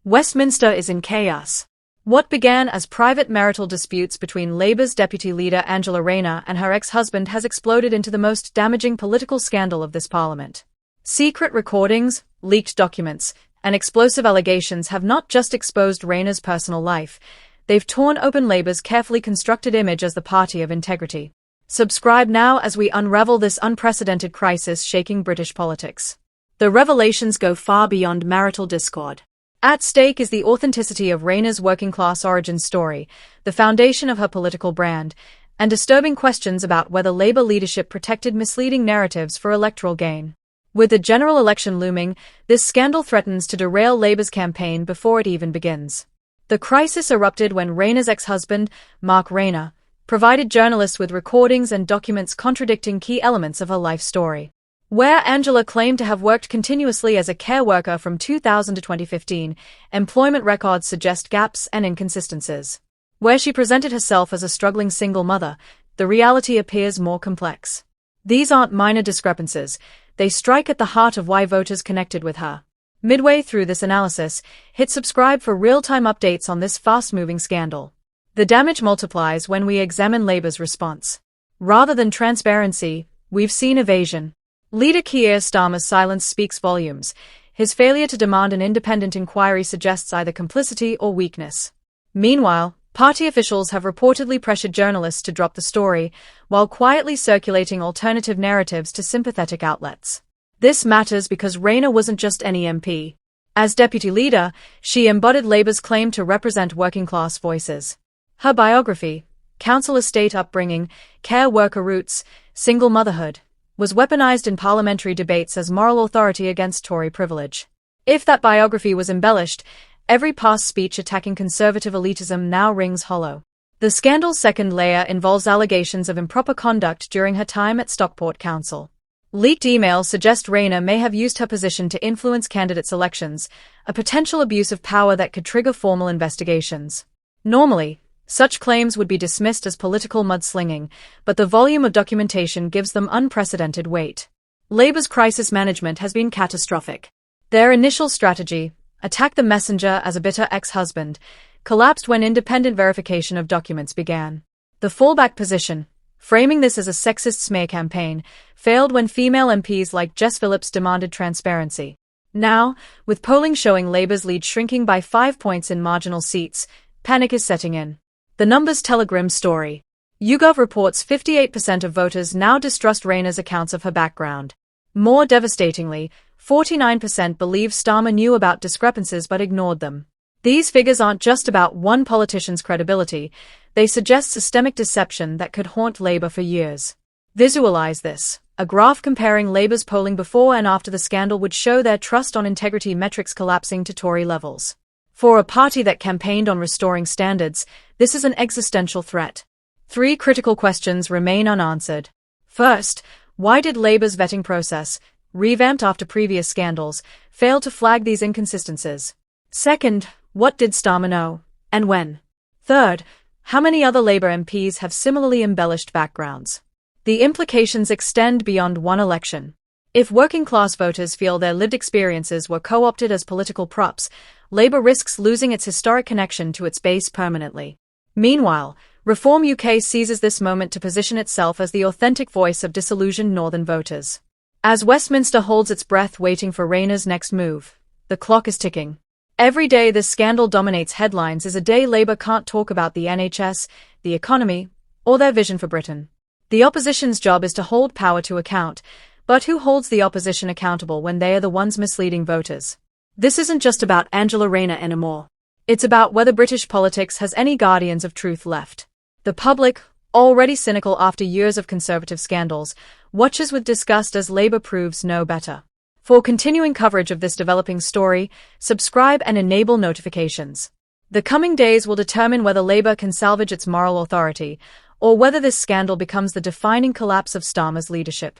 Westminster is in chaos. What began as private marital disputes between Labour's deputy leader Angela Rayner and her ex-husband has exploded into the most damaging political scandal of this parliament. Secret recordings, leaked documents, and explosive allegations have not just exposed Rayner's personal life, they've torn open Labour's carefully constructed image as the party of integrity. Subscribe now as we unravel this unprecedented crisis shaking British politics. The revelations go far beyond marital discord. At stake is the authenticity of Rayner's working-class origin story, the foundation of her political brand, and disturbing questions about whether Labour leadership protected misleading narratives for electoral gain. With the general election looming, this scandal threatens to derail Labour's campaign before it even begins. The crisis erupted when Rayner's ex-husband, Mark Rayner, provided journalists with recordings and documents contradicting key elements of her life story. Where Angela claimed to have worked continuously as a care worker from 2000 to 2015, employment records suggest gaps and inconsistencies. Where she presented herself as a struggling single mother, the reality appears more complex. These aren't minor discrepancies, they strike at the heart of why voters connected with her. Midway through this analysis, hit subscribe for real-time updates on this fast-moving scandal. The damage multiplies when we examine Labour's response. Rather than transparency, we've seen evasion. Leader Keir Starmer's silence speaks volumes. His failure to demand an independent inquiry suggests either complicity or weakness. Meanwhile, party officials have reportedly pressured journalists to drop the story, while quietly circulating alternative narratives to sympathetic outlets. This matters because Rayner wasn't just any MP. As deputy leader, she embodied Labour's claim to represent working-class voices. Her biography, council estate upbringing, care worker roots, single motherhood, was weaponized in parliamentary debates as moral authority against Tory privilege. If that biography was embellished, every past speech attacking conservative elitism now rings hollow. The scandal's second layer involves allegations of improper conduct during her time at Stockport Council. Leaked emails suggest Rayner may have used her position to influence candidate selections, a potential abuse of power that could trigger formal investigations. Normally, such claims would be dismissed as political mudslinging, but the volume of documentation gives them unprecedented weight. Labour's crisis management has been catastrophic. Their initial strategy, attack the messenger as a bitter ex-husband, collapsed when independent verification of documents began. The fallback position, framing this as a sexist smear campaign, failed when female MPs like Jess Phillips demanded transparency. Now, with polling showing Labour's lead shrinking by 5 points in marginal seats, panic is setting in. The numbers tell a grim story. YouGov reports 58% of voters now distrust Rayner's accounts of her background. More devastatingly, 49% believe Starmer knew about discrepancies but ignored them. These figures aren't just about one politician's credibility, they suggest systemic deception that could haunt Labour for years. Visualize this. A graph comparing Labour's polling before and after the scandal would show their trust on integrity metrics collapsing to Tory levels. For a party that campaigned on restoring standards, this is an existential threat. 3 critical questions remain unanswered. First, why did Labour's vetting process, revamped after previous scandals, fail to flag these inconsistencies? Second, what did Starmer know, and when? Third, how many other Labour MPs have similarly embellished backgrounds? The implications extend beyond one election. If working-class voters feel their lived experiences were co-opted as political props, Labour risks losing its historic connection to its base permanently. Meanwhile, Reform UK seizes this moment to position itself as the authentic voice of disillusioned Northern voters. As Westminster holds its breath waiting for Rayner's next move, the clock is ticking. Every day this scandal dominates headlines is a day Labour can't talk about the NHS, the economy, or their vision for Britain. The opposition's job is to hold power to account, but who holds the opposition accountable when they are the ones misleading voters? This isn't just about Angela Rayner anymore. It's about whether British politics has any guardians of truth left. The public, already cynical after years of Conservative scandals, watches with disgust as Labour proves no better. For continuing coverage of this developing story, subscribe and enable notifications. The coming days will determine whether Labour can salvage its moral authority, or whether this scandal becomes the defining collapse of Starmer's leadership.